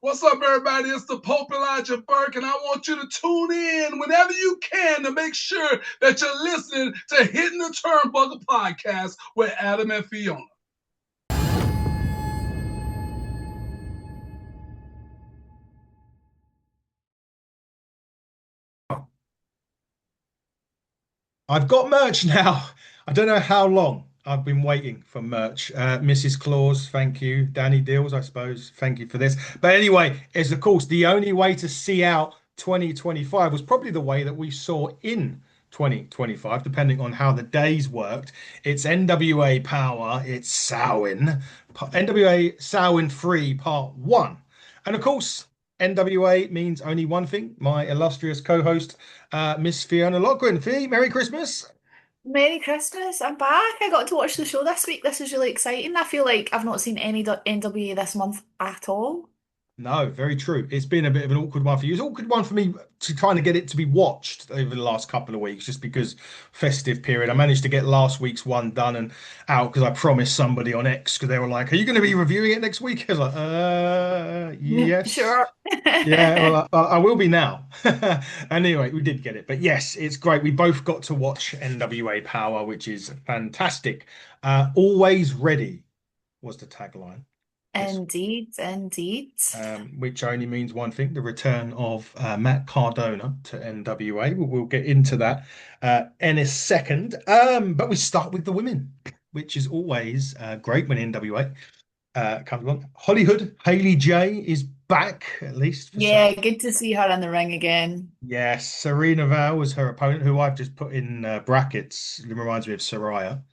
What's up, everybody? It's the Pope Elijah Burke, and I want you to tune in whenever you can to make sure that you're listening to Hitting the Turnbuckle podcast with Adam and Fiona. I've got merch now. I don't know how long I've been waiting for merch. Mrs. Claus, thank you. Danny Deals, I suppose, thank you for this. But anyway, it's of course the only way to see out 2025 was probably the way that we saw in 2025, depending on how the days worked. It's NWA Power, it's Samhain, NWA Samhain 3 Part 1. And of course, NWA means only one thing. My illustrious co-host Miss Fiona Logren. Fee, Merry Christmas. Merry Christmas. I'm back. I got to watch the show this week. This is really exciting. I feel like I've not seen any NWA this month at all. No, very true. It's been a bit of an awkward one for you. It's an awkward one for me to trying to get it to be watched over the last couple of weeks, just because festive period. I managed to get last week's one done and out because I promised somebody on X because they were like, "Are you going to be reviewing it next week?" I was like, yes." Sure. Yeah, well, I will be now. Anyway, we did get it. But yes, it's great. We both got to watch NWA Power, which is fantastic. Always ready was the tagline this, Indeed, indeed. which only means one thing, the return of Matt Cardona to NWA. We'll get into that in a second. But we start with the women, which is always great when NWA comes along. Hollywood, Haley J is back, at least for some. Yeah, good to see her in the ring again. Yes, Serena Val was her opponent, who I've just put in brackets. It reminds me of Soraya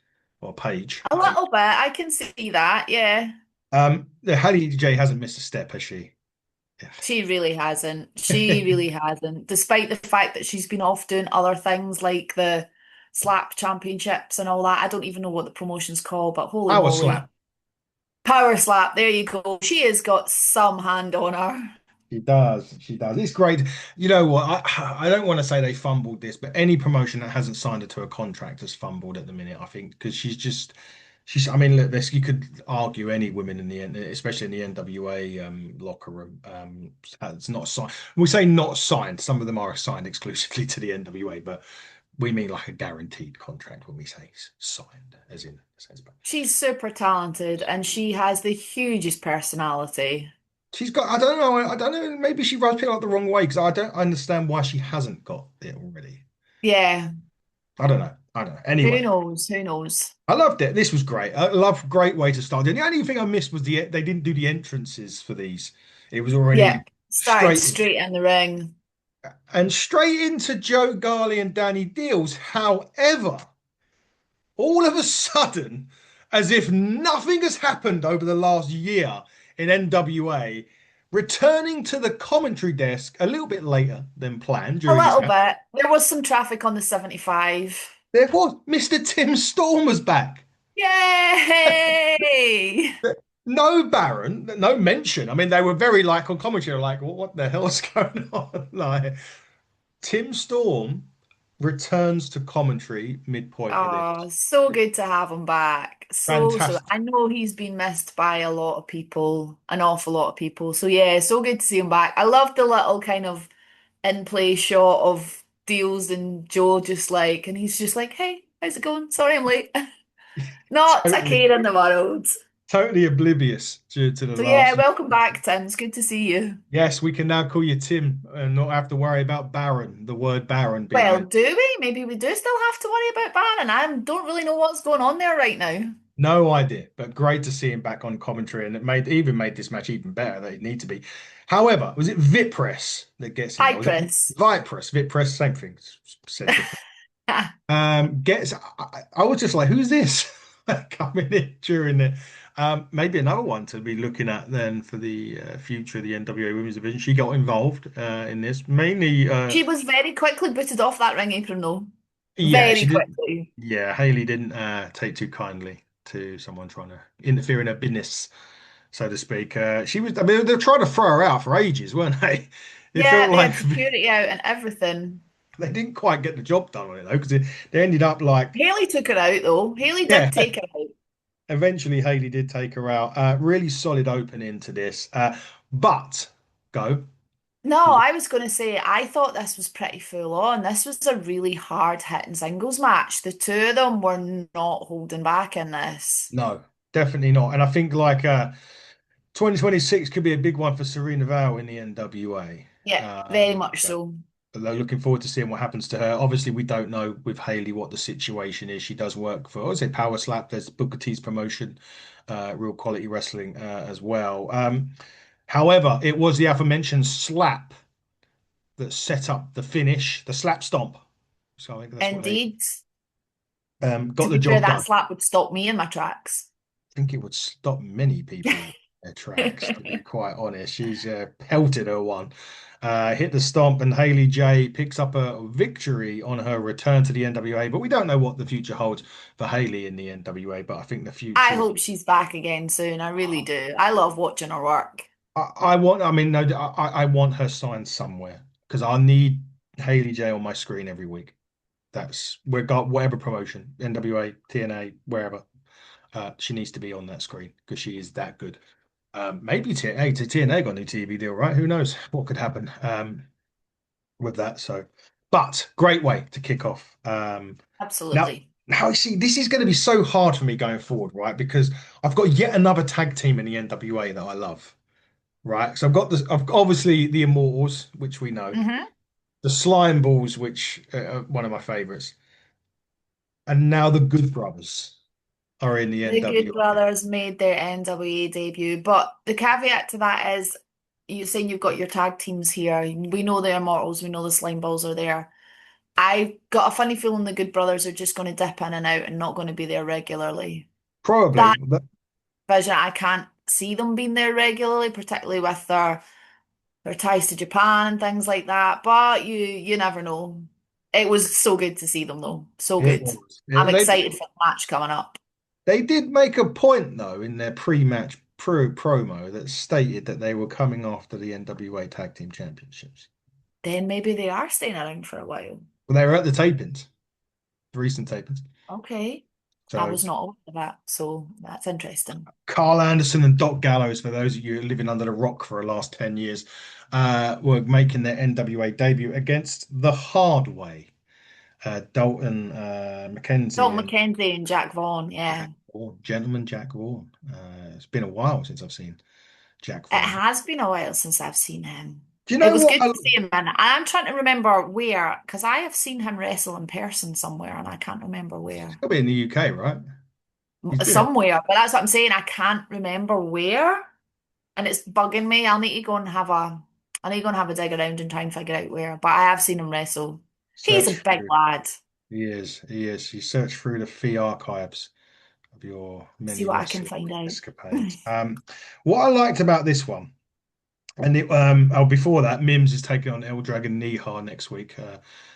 or Paige. A little bit. I can see that. Yeah. Haley J hasn't missed a step, has she? She really hasn't. She really hasn't. Despite the fact that she's been off doing other things like the slap championships and all that. I don't even know what the promotion's called, but holy Power moly. slap. Power slap. There you go. She has got some hand on her. She does. She does. It's great. You know what? I don't want to say they fumbled this, but any promotion that hasn't signed her to a contract has fumbled at the minute, I think, because I mean, look, this you could argue any women in the end, especially in the NWA locker room, it's not signed. We say not signed. Some of them are signed exclusively to the NWA, but we mean like a guaranteed contract when we say signed, as in a sense. But She's super talented and she has the hugest personality. she's got, I don't know, maybe she rubs people up the wrong way because I don't understand why she hasn't got it already. Yeah, I don't know. I don't know. who Anyway, knows? Who knows? I loved it. This was great. I love great way to start. The only thing I missed was they didn't do the entrances for these. It was Yeah, already started straight straight in the ring. and straight into Joe Garley and Danny Deals. However, all of a sudden, as if nothing has happened over the last year in NWA, returning to the commentary desk a little bit later than planned A during this little match. bit. There was some traffic on the 75. There was Mr. Tim Storm was back. Yay! No Baron, no mention. I mean, they were very like on commentary, like, what the hell's going on? Like, Tim Storm returns to commentary midpoint of this. Oh, so good to have him back. So Fantastic. I know he's been missed by a lot of people, an awful lot of people. So yeah, so good to see him back. I love the little kind of in play shot of Deals and Joe just like, and he's just like, hey, how's it going? Sorry I'm late. Not a Totally, care in the world. totally oblivious to the So yeah, last. welcome back, Tim. It's good to see you. Yes, we can now call you Tim and not have to worry about Baron, the word Baron being Well, mentioned. do we? Maybe we do still have to worry about Baron. I don't really know what's going on there right now. No idea, but great to see him back on commentary, and it made this match even better than it need to be. However, was it Vipress that gets in there? Was it Cyprus. Vipress? Vipress, same thing. Said different. Gets. I was just like, who's this coming in during it? Maybe another one to be looking at then for the future of the NWA Women's Division. She got involved in this mainly. She was very quickly booted off that ring apron, though. Yeah, Very she did. quickly. Yeah, Haley didn't take too kindly to someone trying to interfere in her business, so to speak. She was. I mean, they were trying to throw her out for ages, weren't they? It Yeah, felt they like had security out and everything. they didn't quite get the job done on it though, because they ended up like, Haley took her out, though. Haley did yeah. take her out. Eventually, Haley did take her out. Really solid opening to this. But Go. No, I was going to say I thought this was pretty full on. This was a really hard hitting singles match. The two of them were not holding back in this. No, definitely not. And I think like 2026 could be a big one for Serena Val in the NWA. Yeah, very much So so. looking forward to seeing what happens to her. Obviously, we don't know with Haley what the situation is. She does work for, I would say, Power Slap. There's Booker T's promotion, Real Quality Wrestling as well. However, it was the aforementioned slap that set up the finish, the slap stomp. So I think that's what they Indeed. got To the be fair, job that done. slap would stop me in my tracks. Think it would stop many people in their tracks, to be quite honest. She's pelted her one, hit the stomp, and Haley J picks up a victory on her return to the NWA. But we don't know what the future holds for Haley in the NWA. But I think the I future, hope she's back again soon. I really do. I love watching her work. I want, I mean, no, I want her signed somewhere because I need Haley J on my screen every week. That's we've got whatever promotion, NWA, TNA, wherever. She needs to be on that screen because she is that good. Maybe TNA got a new TV deal, right? Who knows what could happen with that? So, but great way to kick off. Now, Absolutely. now, see, this is going to be so hard for me going forward, right? Because I've got yet another tag team in the NWA that I love, right? So I've got this, I've obviously the Immortals, which we know, Hmm. the Slime Balls, which are one of my favorites, and now the Good Brothers are in the The Good NWA. Brothers made their NWA debut, but the caveat to that is you're saying you've got your tag teams here. We know the Immortals, we know the Slime Balls are there. I've got a funny feeling the Good Brothers are just going to dip in and out and not going to be there regularly. Probably. That vision, I can't see them being there regularly, particularly with their ties to Japan and things like that. But you never know. It was so good to see them though. So It good. was. I'm They excited for the match coming up. they did make a point though in their pre-match promo that stated that they were coming after the NWA Tag Team Championships. Then maybe they are staying around for a while. Well, they were at the tapings, the recent tapings. Okay. I So was not aware of that, so that's interesting. Carl Anderson and Doc Gallows, for those of you living under the rock for the last 10 years, were making their NWA debut against the Hard Way. Dalton McKenzie Dalton and McKenzie and Jack Vaughn, yeah. Jack Vaughan, gentleman Jack Vaughan. It's been a while since I've seen Jack It Vaughan. has been a while since I've seen him. Do you It know was what? good to see him, and I'm trying to remember where, because I have seen him wrestle in person somewhere, and I can't remember He's where. got to be in the UK, right? He's been a Somewhere, but that's what I'm saying. I can't remember where, and it's bugging me. I need to go and have a dig around and try and figure out where. But I have seen him wrestle. He's a search big through. lad. He is. He is. You search through the fee archives of your See many what I can wrestling find out. escapades. What I liked about this one, and before that, Mims is taking on El Dragon Nihar next week.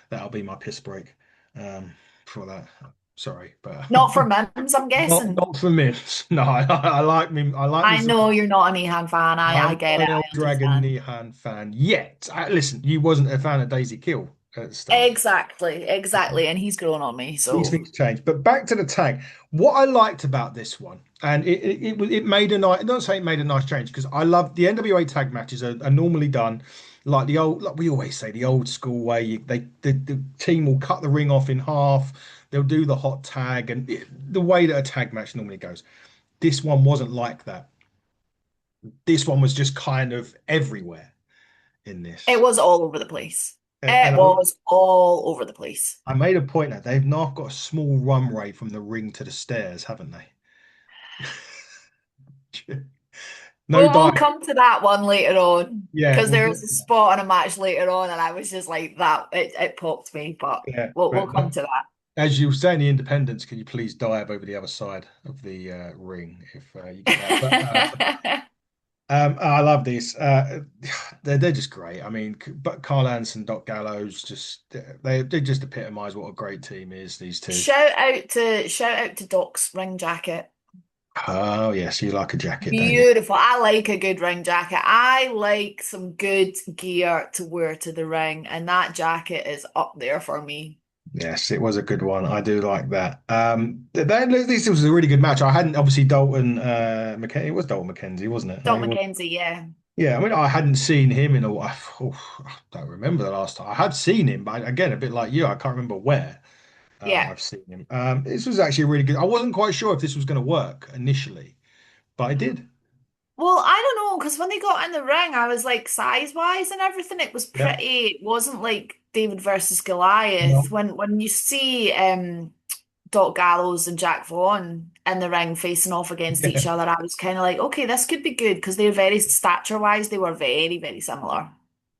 That'll be my piss break. For that. Sorry, but Not for Mims, I'm guessing. not for Mims. No, I like Mim. I like I this. know you're not an Ehan fan. I I'm get not it. an El I Dragon understand. Nihan fan yet. Listen, you wasn't a fan of Daisy Kill at the start. Exactly, exactly. And he's grown on me, These so things change. But back to the tag. What I liked about this one, and it made a nice, don't say it made a nice change because I love the NWA tag matches are normally done like the old, like we always say, the old school way. The team will cut the ring off in half. They'll do the hot tag, and the way that a tag match normally goes. This one wasn't like that. This one was just kind of everywhere in it this. was all over the place. And It was all over the place. I made a point that they've now got a small runway from the ring to the stairs, haven't they? No We'll dive. come to that one later on Yeah, because we'll there get was a to that. spot on a match later on, and I was just like that. It popped me, but Yeah, we'll come to as you say in the Independence, can you please dive over the other side of the ring if you get that? But that. I love these. They're just great. I mean, but Carl Anderson, Doc Gallows, just they just epitomize what a great team is. These two. Shout out to Doc's ring jacket. Oh yes, you like a jacket, don't you? Beautiful. I like a good ring jacket. I like some good gear to wear to the ring, and that jacket is up there for me. Yes, it was a good one. I do like that. This was a really good match. I hadn't obviously Dalton McKenzie. It was Dalton McKenzie, wasn't it? Doc McKenzie, yeah. Yeah, I mean, I hadn't seen him in a while. I don't remember the last time. I had seen him, but again, a bit like you, I can't remember where Yeah. I've seen him. This was actually really good. I wasn't quite sure if this was going to work initially, but it did. Well, I don't know, because when they got in the ring, I was like size-wise and everything, it was Yeah. pretty, it wasn't like David versus Goliath. No. When you see Doc Gallows and Jack Vaughn in the ring facing off against each Yeah, other, I was kind of like, okay, this could be good because they're very stature-wise, they were very, very similar.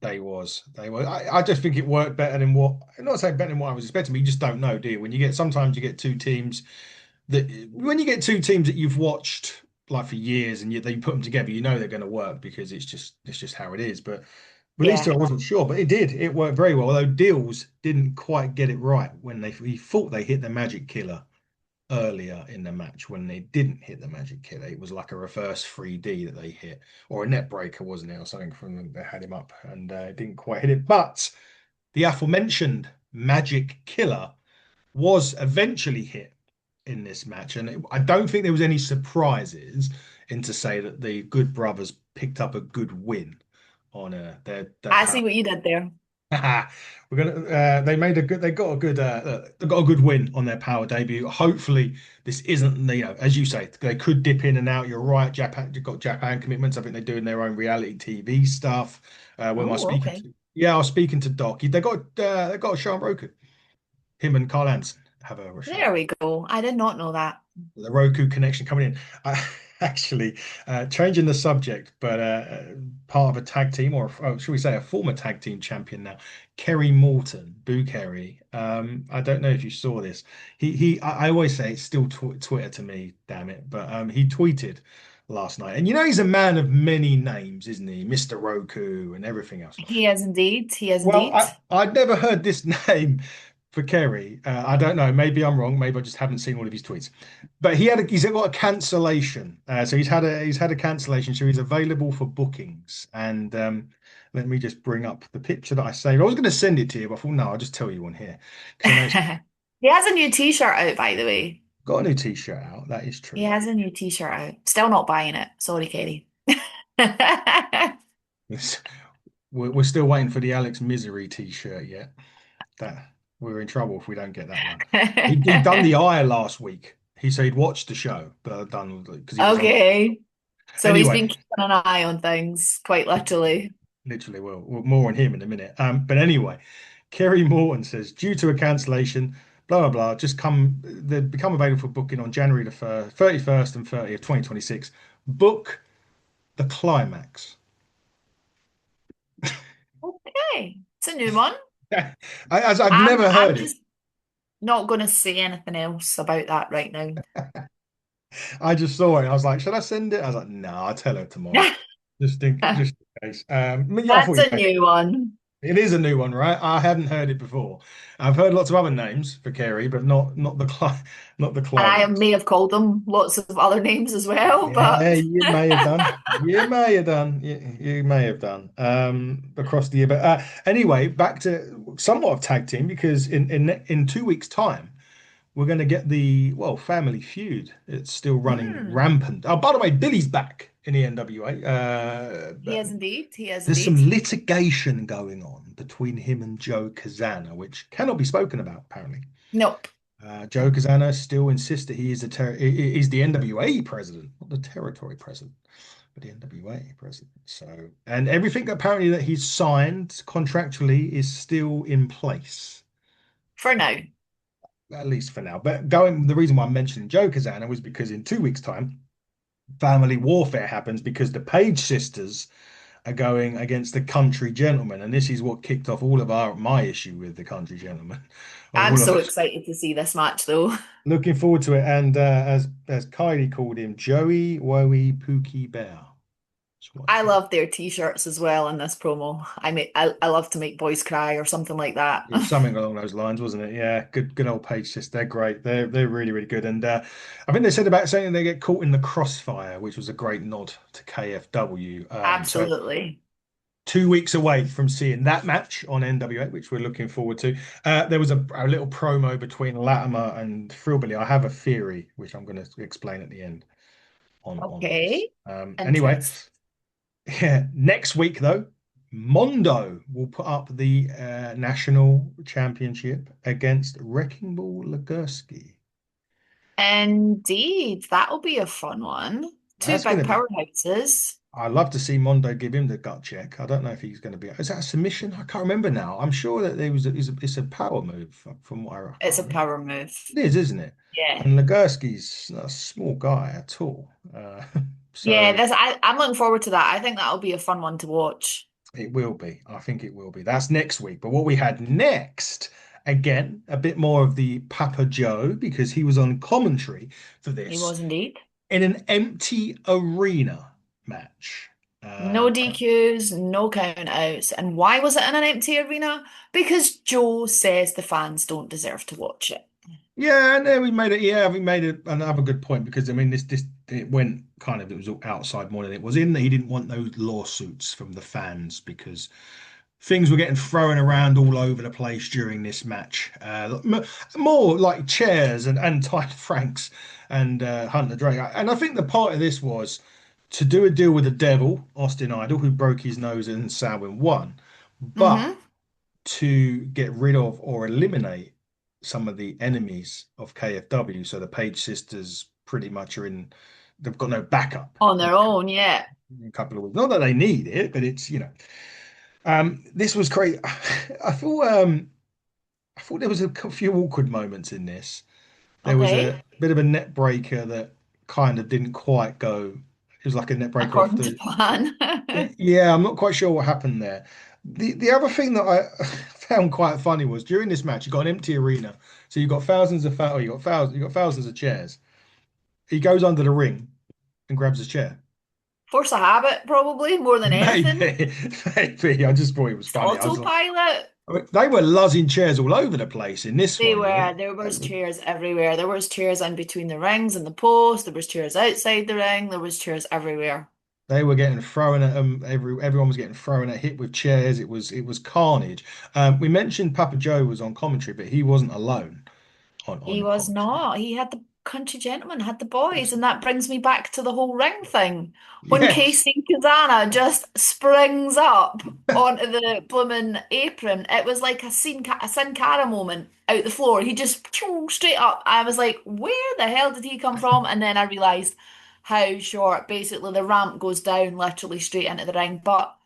they was. I just think it worked better than what. I'm not saying better than what I was expecting, but you just don't know, do you? When you get sometimes you get two teams that when you get two teams that you've watched like for years and you put them together, you know they're going to work because it's just how it is. But with these two, Yeah. I wasn't sure, but it did. It worked very well. Although Deals didn't quite get it right when he thought they hit the magic killer earlier in the match when they didn't hit the magic killer. It was like a reverse 3D that they hit, or a net breaker, wasn't it, or something from them. They had him up and didn't quite hit it. But the aforementioned magic killer was eventually hit in this match, and I don't think there was any surprises in to say that the Good Brothers picked up a good win on their I power. see what you did there. We're gonna. They got a good win on their power debut. Hopefully, this isn't. As you say, they could dip in and out. You're right. Japan, you've got Japan commitments. I think they're doing their own reality TV stuff. When I was Oh, speaking okay. to, yeah, I was speaking to Doc. They got a show on Roku. Him and Carl Anson have a show. There we go. I did not know that. The Roku connection coming in. Actually, changing the subject, but part of a tag team, or should we say, a former tag team champion now, Kerry Morton, Boo Kerry. I don't know if you saw this. I always say it's still Twitter to me, damn it, but he tweeted last night, and he's a man of many names, isn't he, Mr. Roku and everything else. He is indeed. He is Well, indeed. I'd never heard this name for Kerry. I don't know. Maybe I'm wrong. Maybe I just haven't seen all of his tweets. But he's got a cancellation. So he's had a cancellation. So he's available for bookings. And let me just bring up the picture that I saved. I was going to send it to you, but I thought no, I'll just tell you on here because I know he's He has a new t-shirt out, by the way. got a new T-shirt out. That is He true. has a new t-shirt out. Still not buying it. Sorry, Katie. It's- we're still waiting for the Alex Misery T-shirt yet. That we're in trouble if we don't get that one. He'd done the eye last week. He said he'd watched the show, but I'd done because he was on. Okay. So he's Anyway, been keeping an eye on things, quite literally. literally, well, more on him in a minute. But anyway, Kerry Morton says due to a cancellation, blah blah blah, they become available for booking on January the 31st and 30th, 2026. Book the climax. Okay. It's a new one. As I've I'm never I'm heard it. just not going to say anything else about that right now. I just saw it. I was like, should I send it? I was like, no, I'll tell her tomorrow. Just in case. Yeah, I thought That's a new one. it is a new one, right? I hadn't heard it before. I've heard lots of other names for Kerry, but not not the And I climax. may have called them lots of other names as well, Yeah, but you may have done. You may have done. You may have done. Across the year, but anyway, back to somewhat of tag team because in 2 weeks' time we're going to get the Family Feud. It's still running mm, rampant. Oh, by the way, Billy's back in the NWA. he is indeed. He is There's indeed. some litigation going on between him and Joe Kazana, which cannot be spoken about, apparently. Nope. Joe Kazana still insists that he's the NWA president, not the territory president, but the NWA president. So, and everything apparently that he's signed contractually is still in place, For now. at least for now. But the reason why I'm mentioning Joe Kazana was because in 2 weeks' time, family warfare happens because the Page sisters are going against the Country Gentlemen, and this is what kicked off all of my issue with the Country Gentlemen. I'm All of so us excited to see this match though. looking forward to it, and as Kylie called him, Joey Woey Pookie Bear. That's what I she. love their t-shirts as well in this promo. I love to make boys cry or something like that. It was something along those lines, wasn't it? Yeah, good old Page sisters. They're great. They're really really good, and I think they said about saying they get caught in the crossfire, which was a great nod to KFW. So Absolutely. 2 weeks away from seeing that match on NWA, which we're looking forward to. There was a little promo between Latimer and Thrillbilly. I have a theory, which I'm going to explain at the end on this. Okay. Anyway, Interest. Yeah. Next week, though, Mondo will put up the national championship against Wrecking Ball Legursky. Indeed, that'll be a fun one. Two That's going big to be. powerhouses. I'd love to see Mondo give him the gut check. I don't know if he's going to be. Is that a submission? I can't remember now. I'm sure that there was. It's a power move from what I It's can't a remember. power move. It is, isn't it? Yeah. And Legursky's not a small guy at all. Yeah, So I'm looking forward to that. I think that'll be a fun one to watch. it will be. I think it will be. That's next week. But what we had next, again, a bit more of the Papa Joe because he was on commentary for He this was indeed. in an empty arena match. No Um, DQs, no count outs. And why was it in an empty arena? Because Joe says the fans don't deserve to watch it. yeah, and then we made it. Yeah, we made it another good point because I mean, this it went kind of it was all outside more than it was in. He didn't want those lawsuits from the fans because things were getting thrown around all over the place during this match. More like chairs and Tyler Franks and Hunter Drake. And I think the part of this was to do a deal with the devil, Austin Idol, who broke his nose and Samhain won, but Hmm. to get rid of or eliminate some of the enemies of KFW. So the Page sisters pretty much are in, they've got no backup On their own, yeah. in a couple of weeks. Not that they need it, but it's, this was great. I thought there was a few awkward moments in this. There was Okay. a bit of a net breaker that kind of didn't quite go. It was like a net breaker off According to the. plan. Yeah, I'm not quite sure what happened there. The other thing that I found quite funny was during this match, you got an empty arena, so you got thousands of you got thousands of chairs. He goes under the ring and grabs his chair. Force a habit, probably, more than anything. Maybe, maybe. I just thought it was It's funny. autopilot. I mean, they were luzzing chairs all over the place in this They one. were. There was chairs everywhere. There was chairs in between the rings and the post. There was chairs outside the ring. There was chairs everywhere. They were getting thrown at them. Everyone was getting thrown at, hit with chairs. It was carnage. We mentioned Papa Joe was on commentary, but he wasn't alone He on was commentary. not. He had the country gentleman, had the boys, and that brings me back to the whole ring thing. When Yes, Casey Kazana just springs up onto the blooming apron, it was like a Sin Cara moment out the floor. He just straight up. I was like, where the hell did he come from? And then I realized how short basically the ramp goes down literally straight into the ring. But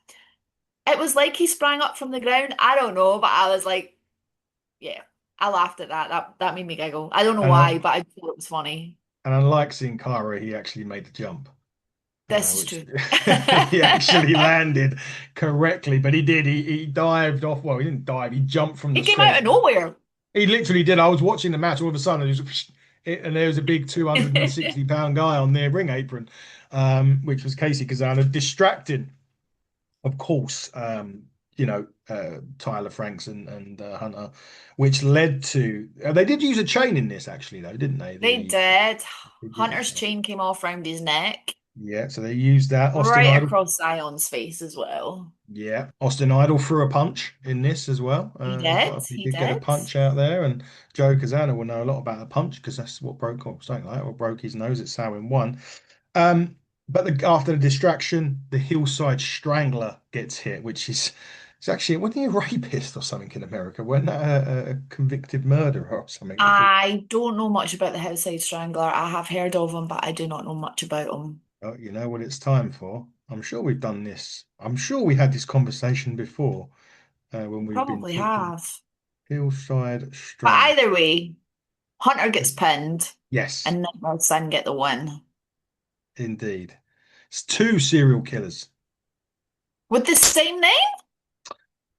it was like he sprang up from the ground. I don't know, but I was like, yeah, I laughed at that. That made me giggle. I don't know and why, but I thought it was funny. unlike Sin Cara, he actually made the jump, This is which true. he actually landed correctly. But he did. He dived off. Well, he didn't dive. He jumped from He the came out stairs. of nowhere. He literally did. I was watching the match. All of a sudden, and there was a big 260-pound guy on their ring apron, which was Casey Kazana, distracted, of course, Tyler Franks and Hunter, which led to they did use a chain in this actually though, didn't they? They did. They did a Hunter's chain. chain came off round his neck, Yeah, so they used that. Austin right Idol, across Zion's face as well. yeah, Austin Idol threw a punch in this as well. He Quite did. a, he He did get a did. punch out there, and Joe Kazana will know a lot about a punch because that's what broke or something like that, what broke his nose at Samhain one. Um, but after the distraction, the hillside strangler gets hit, which is it's actually wasn't he a rapist or something in America? Wasn't that a convicted murderer or something? I don't know much about the Hillside Strangler. I have heard of him, but I do not know much about him. Oh, you know what it's time for? I'm sure we've done this. I'm sure we had this conversation before when we've been Probably talking have. hillside But strangler. either way, Hunter gets pinned Yes, and Nightmare's son get the win. indeed. It's two serial killers. With the same name?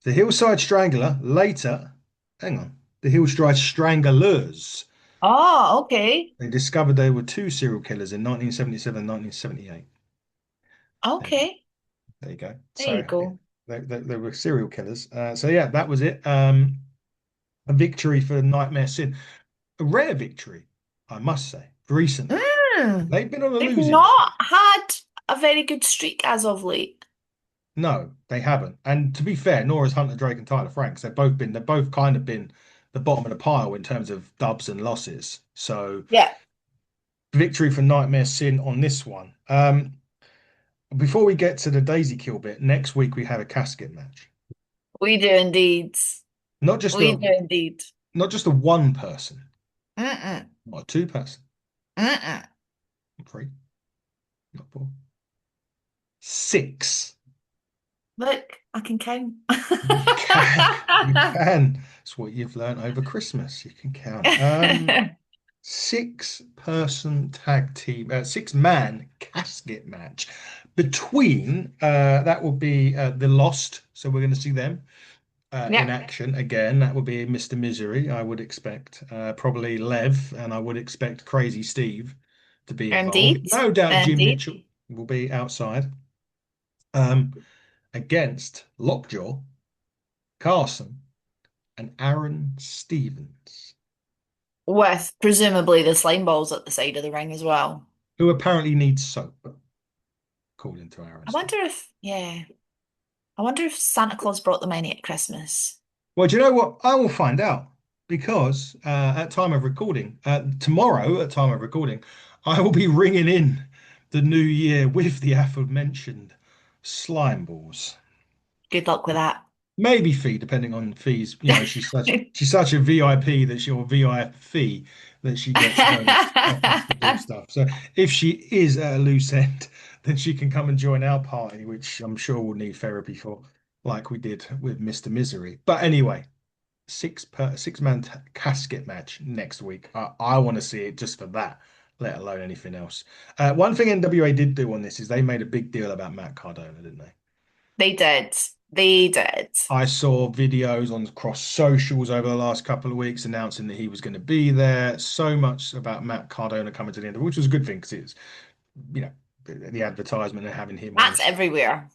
The hillside strangler later, hang on, the hillside stranglers. Oh, okay. They discovered there were two serial killers in 1977 and 1978. There you, Okay. there you go. There you So yeah, go. they were serial killers. So yeah, that was it. A victory for Nightmare Sin. A rare victory, I must say, recently. Mm. They've been on a They've losing streak. not had a very good streak as of late. No, they haven't. And to be fair, nor has Hunter Drake and Tyler Franks. They've both kind of been the bottom of the pile in terms of dubs and losses. So Yeah. victory for Nightmare Sin on this one. Before we get to the Daisy Kill bit, next week we have a casket match. We do indeed. Not just We a do indeed. not just a one person, Mm-mm. not a two person, Mm-mm. not three, not four, six. Look, I can count. You can, you can. It's what you've learned over Christmas. You can count. Six-person tag team, six-man casket match between that will be the Lost. So we're going to see them in Yeah, action again. That would be Mr. Misery, I would expect. Probably Lev, and I would expect Crazy Steve to be involved. indeed. No doubt Jim Indeed. Mitchell will be outside. Um, against Lockjaw, Carson, and Aaron Stevens, With presumably the slime balls at the side of the ring as well. who apparently needs soap, according to Aaron I Stevens. wonder if, yeah, I wonder if Santa Claus brought them any at Christmas. Well, do you know what? I will find out because at time of recording, tomorrow at time of recording, I will be ringing in the new year with the aforementioned slime balls. Good luck with that. Maybe fee, depending on fees. You know, she's such a VIP that she'll VI fee that she gets those offers to do stuff. So if she is at a loose end, then she can come and join our party, which I'm sure we'll need therapy for, like we did with Mr. Misery. But anyway, six-man casket match next week. I want to see it just for that, let alone anything else. One thing NWA did do on this is they made a big deal about Matt Cardona, didn't they? They did. They did. I saw videos on cross socials over the last couple of weeks announcing that he was going to be there. So much about Matt Cardona coming to the end, which was a good thing because it's, you know, the advertisement and having him on That's this. everywhere.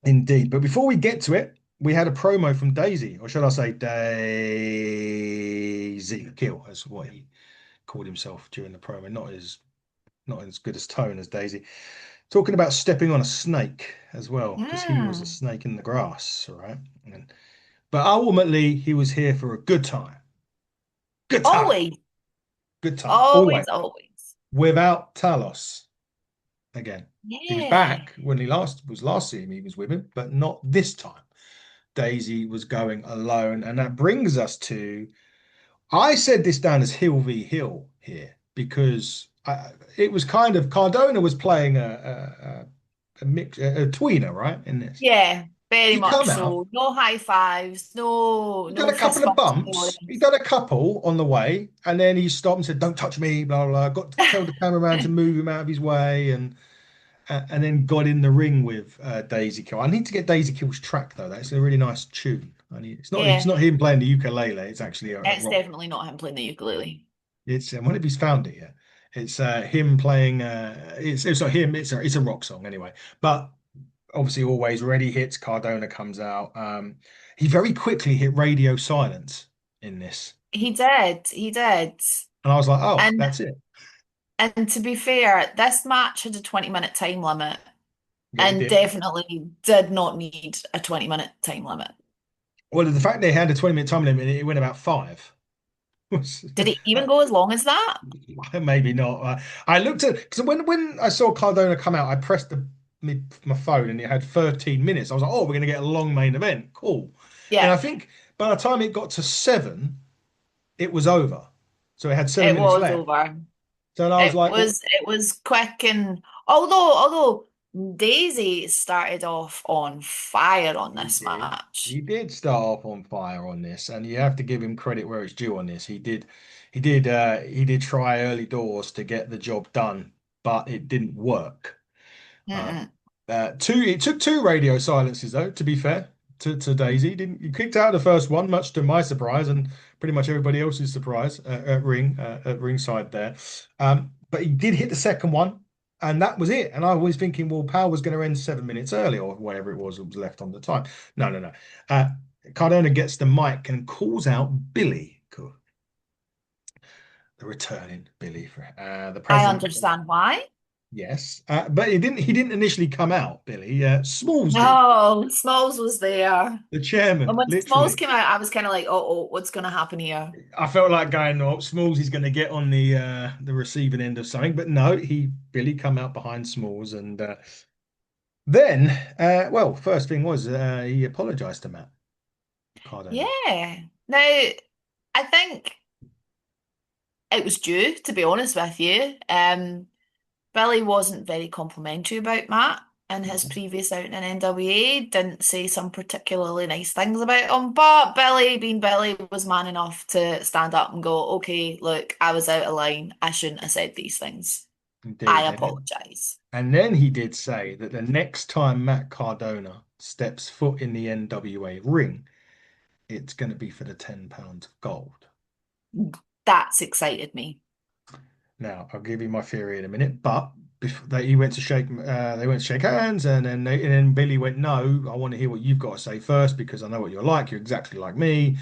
Indeed. But before we get to it, we had a promo from Daisy, or should I say Daisy Kill, as what he called himself during the promo. Not as good as tone as Daisy. Talking about stepping on a snake as well, because he was a Mm. snake in the grass, right? But ultimately, he was here for a good time. Good time. Always, Good time. Always. always, always. Without Talos again. He was Yeah. back when he last seen him, he was with him, but not this time. Daisy was going alone. And that brings us to I said this down as Hill v Hill here because it was kind of Cardona was playing a mix a tweener, right? In this. Yeah, very He much come out. so. No high fives, no He done no a couple fist of bumps, bumps. He feelings. done a couple on the way, and then he stopped and said, "Don't touch me." Blah blah. Blah. Got to tell the cameraman to move him out of his way, and then got in the ring with Daisy Kill. I need to get Daisy Kill's track though. That's a really nice tune. It's Yeah, not him playing the ukulele. It's actually a it's rock. definitely not him playing the ukulele. It's I wonder if he's found it yet. It's him playing. It's not him. It's a rock song anyway. But obviously, Alwayz Ready hits. Cardona comes out. He very quickly hit radio silence in this, He did, he did. and I was like, oh, And that's it. and to be fair, this match had a 20-minute time limit Yeah, it and did. definitely did not need a 20-minute time limit. Well, the fact they had a 20-minute time limit, it went about five. Did it even go as long as that? Maybe not. I looked at because when I saw Cardona come out, I pressed my phone and it had 13 minutes. I was like, oh, we're going to get a long main event. Cool. And Yeah, I think by the time it got to seven, it was over. So it had seven it minutes was left. over. So I was like, well, It was quick and although Daisy started off on fire on he this did. match. He did start off on fire on this, and you have to give him credit where it's due on this. He did try early doors to get the job done, but it didn't work. Uh, Mm-mm. it took two radio silences though, to be fair to Daisy. Didn't you kicked out the first one, much to my surprise and pretty much everybody else's surprise at ringside there. But he did hit the second one, and that was it. And I was thinking, well, Power was going to end 7 minutes early or whatever it was that was left on the time. No, no, no. Cardona gets the mic and calls out Billy. Cool. The returning Billy for the I president. understand why. Yes, but he didn't initially come out, Billy. Smalls did. No, Smalls was there. The And chairman, when Smalls literally. came out, I was kind of like, oh, what's going to happen here? I felt like going, oh, Smalls is going to get on the receiving end of something, but no, Billy come out behind Smalls and Then, well, first thing was he apologized to Matt Cardona. Yeah. Now, I think it was due, to be honest with you. Billy wasn't very complimentary about Matt in his Mhm. previous outing in NWA, didn't say some particularly nice things about him, but Billy, being Billy, was man enough to stand up and go, okay, look, I was out of line. I shouldn't have said these things. I Indeed. apologize. And then he did say that the next time Matt Cardona steps foot in the NWA ring, it's going to be for the £10 of gold. That's excited me. Now, I'll give you my theory in a minute, but before he went to shake, they went to shake hands, and then Billy went, "No, I want to hear what you've got to say first because I know what you're like. You're exactly like me."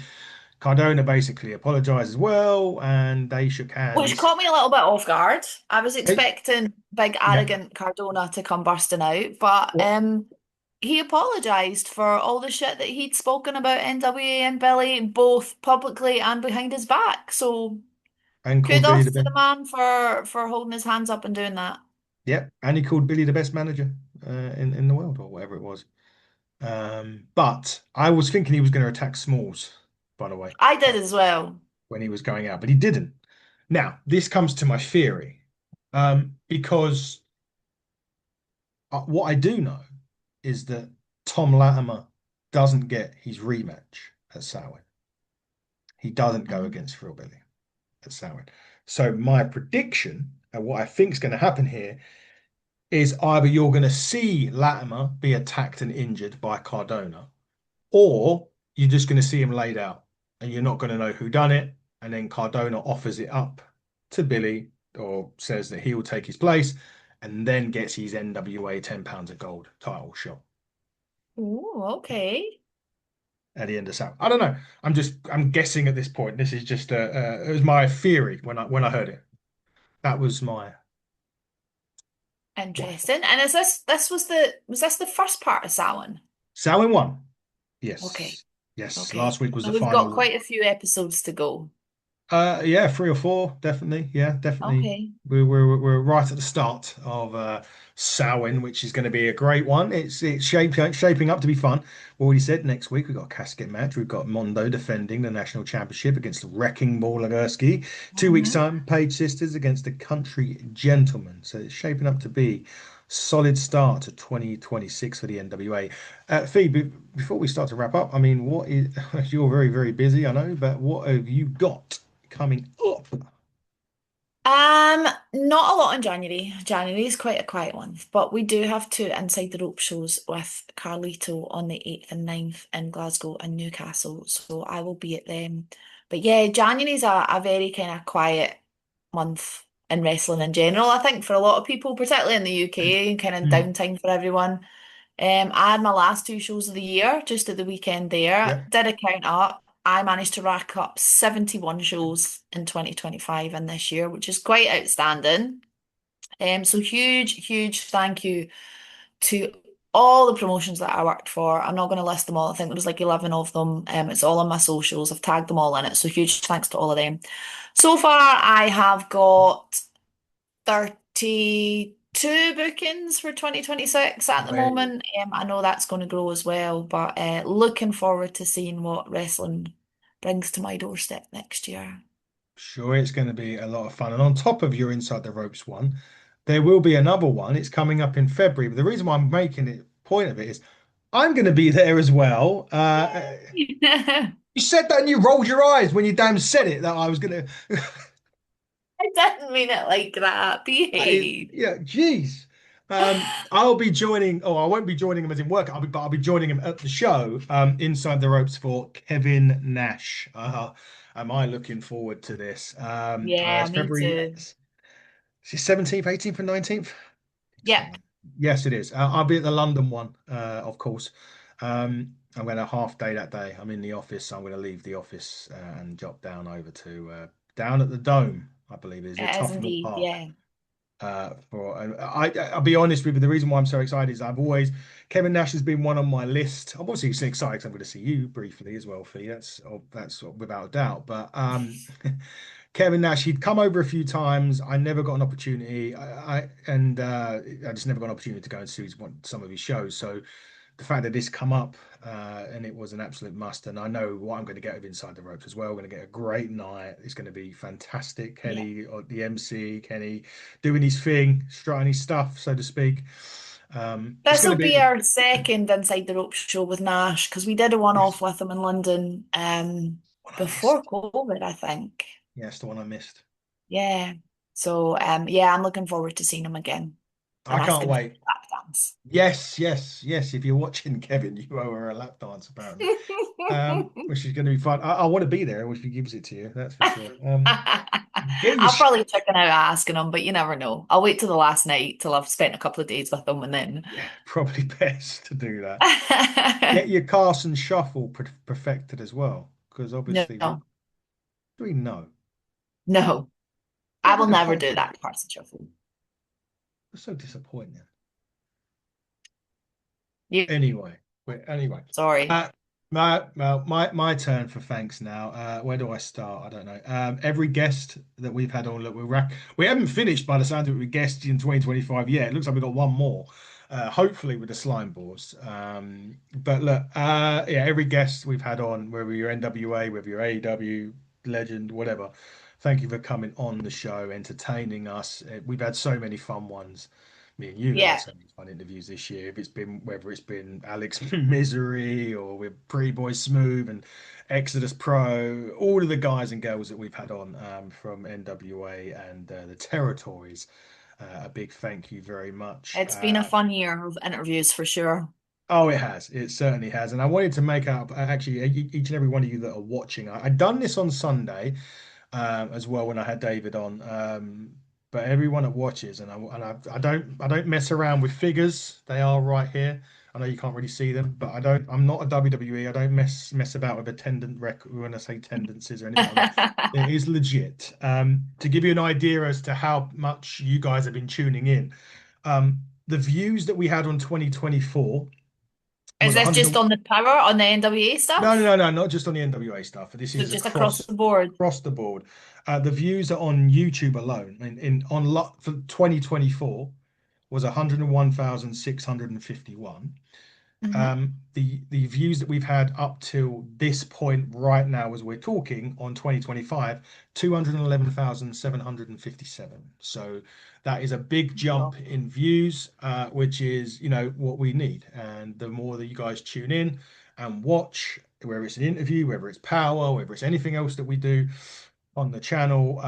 Cardona basically apologized as well, and they shook Which hands. caught me a little bit off guard. I was Hey, expecting big yeah, arrogant Cardona to come bursting out, but what? he apologized for all the shit that he'd spoken about NWA and Billy, both publicly and behind his back. So And called Billy the kudos to best. the man for holding his hands up and doing that. Yeah, and he called Billy the best manager in the world or whatever it was. But I was thinking he was going to attack Smalls, by the way, I did as well. when he was going out, but he didn't. Now, this comes to my theory, because what I do know is that Tom Latimer doesn't get his rematch at Samhain. He doesn't go Um, against Phil Billy at Samhain. So my prediction and what I think is going to happen here is either you're going to see Latimer be attacked and injured by Cardona, or you're just going to see him laid out and you're not going to know who done it. And then Cardona offers it up to Billy or says that he will take his place and then gets his NWA £10 of gold title shot ooh, okay. at the end of South. I don't know. I'm guessing at this point. This is just it was my theory when I heard it. That was my thought. Interesting. And is this the first part of Samhain? Samhain won. Okay, Yes. Yes. okay. Last week was the And we've final got one. quite a few episodes to go. Yeah, three or four, definitely. Yeah, definitely. Okay. We're right at the start of Samhain, which is going to be a great one. It's shaping up to be fun. We already said next week we've got a casket match. We've got Mondo defending the national championship against the Wrecking Ball Lagurski. 2 weeks Mhm. time, Page Sisters against the Country Gentlemen. So it's shaping up to be solid start to 2026 for the NWA. Phoebe, before we start to wrap up, I mean, what is you're very, very busy, I know, but what have you got coming up? Um, Not a lot in January. January is quite a quiet month, but we do have two Inside the Rope shows with Carlito on the 8th and 9th in Glasgow and Newcastle, so I will be at them. But yeah, January's a very kind of quiet month in wrestling in general, I think, for a lot of people, particularly in the UK, and kind of Hmm. downtime for everyone. I had my last two shows of the year just at the weekend there. Yep. Did a count up. I managed to rack up 71 shows in 2025 and this year, which is quite outstanding. So huge, huge thank you to all the promotions that I worked for. I'm not going to list them all. I think there was like 11 of them. It's all on my socials. I've tagged them all in it. So huge thanks to all of them. So far, I have got 32 bookings for 2026 at the Way. moment. I know that's going to grow as well, but looking forward to seeing what wrestling brings to my doorstep next year. Sure, it's going to be a lot of fun. And on top of your Inside the Ropes one, there will be another one. It's coming up in February. But the reason why I'm making it point of it is I'm going to be there as well. I You said that and you rolled your eyes when you damn said it that I was going to. didn't mean it like that. Behave. Yeah, geez. I'll be joining. Oh, I won't be joining him as in work. I'll be joining him at the show. Inside the ropes for Kevin Nash. Am I looking forward to this? Yeah, It's me February. too. It's 17th, 18th, and 19th. Yep. Yes, it is. I'll be at the London one, of course. I'm going to half day that day. I'm in the office. So I'm going to leave the office and drop down over to down at the Dome, I believe it is at It is Tufnell indeed. Park. Yeah. I'll be honest with you, the reason why I'm so excited is Kevin Nash has been one on my list. I'm obviously so excited 'cause I'm going to see you briefly as well, Fee. That's without a doubt. But Kevin Nash, he'd come over a few times. I never got an opportunity. I just never got an opportunity to go and see some of his shows. So the fact that this come up and it was an absolute must, and I know what I'm going to get with Inside the Ropes as well. We're going to get a great night. It's going to be fantastic. Yeah. Kenny, the MC, Kenny doing his thing, strutting his stuff, so to speak. It's This going to will be be our second Inside the Ropes show with Nash because we did a one-off yes, with him in London one I before missed. COVID, I think. Yes, the one I missed. Yeah. So yeah, I'm looking forward to seeing him again I and can't asking for wait. a lap dance. Yes, yes, yes. If you're watching, Kevin, you owe her a lap dance apparently. Which is going to be fun. I want to be there if he gives it to you. That's for sure. Get your I'll probably chicken out asking him, but you never know. I'll wait till the last night till I've spent a couple of days with him and then. yeah, probably best to do that. Get your Carson shuffle perfected as well, because obviously No, we know. no, I What will would have never do happened? that person shuffle. It's so disappointing. You, Anyway, anyway, sorry. uh, my turn for thanks now. Where do I start? I don't know. Every guest that we've had on, look, we haven't finished by the sound of it with guests in 2025 yet. It looks like we've got one more. Hopefully with the slime balls. But look, yeah, every guest we've had on, whether you're NWA, whether you're AEW, legend, whatever. Thank you for coming on the show, entertaining us. We've had so many fun ones. Me and you have had Yeah, so many fun interviews this year. If it's been whether it's been Alex Misery or with Pretty Boy Smooth and Exodus Pro, all of the guys and girls that we've had on from NWA and the territories. A big thank you very much. it's been a fun year of interviews for sure. Oh, it has. It certainly has. And I wanted to make up actually each and every one of you that are watching. I'd done this on Sunday as well when I had David on. But everyone that watches, I don't mess around with figures. They are right here. I know you can't really see them, but I don't. I'm not a WWE. I don't mess about with attendant record when I say tendencies or anything like that. It is legit. To give you an idea as to how much you guys have been tuning in, the views that we had on 2024 Is was this 100. just on the power on the NWA stuff? No, not just on the NWA stuff. This So is just across the board? across the board. The views are on YouTube alone in on lot for 2024 was 101,651. Hmm. The views that we've had up till this point right now, as we're talking on 2025, 211,757. So that is a big jump in views, which is, what we need. And the more that you guys tune in and watch, whether it's an interview, whether it's power, whether it's anything else that we do on the channel,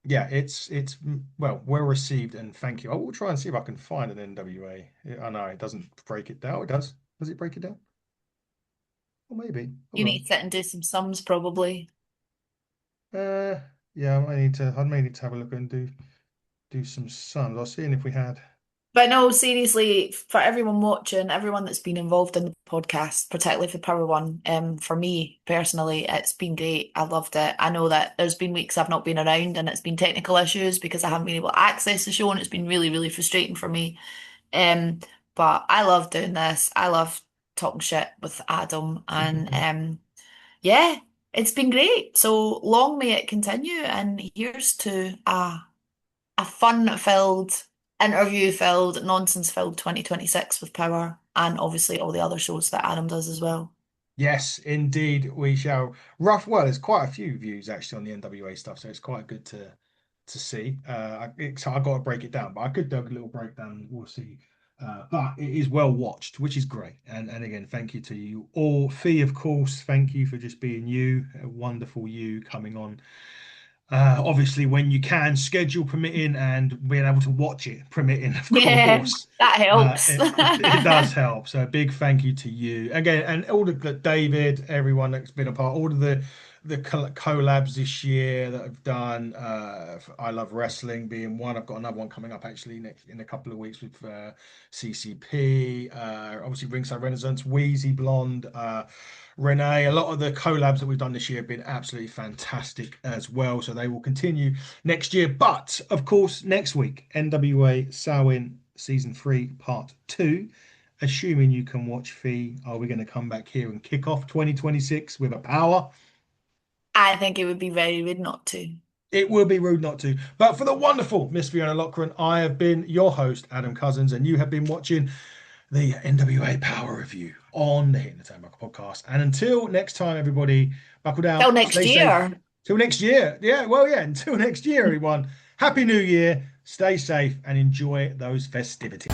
yeah, it's well received, and thank you. I will try and see if I can find an NWA. I know it doesn't break it down. It does. Does it break it down? Or maybe. You Hold need on. to sit and do some sums probably. Uh, yeah, I may need to have a look and do some sums. I was seeing if we had. But no, seriously, for everyone watching, everyone that's been involved in the podcast, particularly for Power One, for me personally, it's been great. I loved it. I know that there's been weeks I've not been around and it's been technical issues because I haven't been able to access the show and it's been really, really frustrating for me. Um, but I love doing this. I love talking shit with Adam and yeah, it's been great. So long may it continue and here's to a fun-filled, interview-filled, nonsense-filled 2026 with Power and obviously all the other shows that Adam does as well. Yes, indeed, we shall. Well, there's quite a few views actually on the NWA stuff, so it's quite good to see. So I got to break it down, but I could do a little breakdown. We'll see. But it is well watched, which is great. And again, thank you to you all. Fee, of course, thank you for just being you, a wonderful you coming on. Obviously, when you can, schedule permitting, and being able to watch it permitting, of Yeah, course. that helps. It does help. So a big thank you to you again, and all the David, everyone that's been a part, all of the collabs this year that I've done. I Love Wrestling being one. I've got another one coming up actually next in a couple of weeks with CCP. Obviously, Ringside Renaissance, Wheezy Blonde. Renee, a lot of the collabs that we've done this year have been absolutely fantastic as well. So they will continue next year. But of course, next week, NWA Samhain Season 3, Part 2. Assuming you can watch Fee, are we going to come back here and kick off 2026 with a power? I think it would be very rude not to. It would be rude not to. But for the wonderful Miss Fiona Lochran, I have been your host, Adam Cousins, and you have been watching the NWA Power Review on the Hitting the Turnbuckle podcast. And until next time, everybody, buckle down. Till next year. Safe. Till next year. Yeah, well, yeah, until next year, everyone. Happy New Year. Stay safe and enjoy those festivities.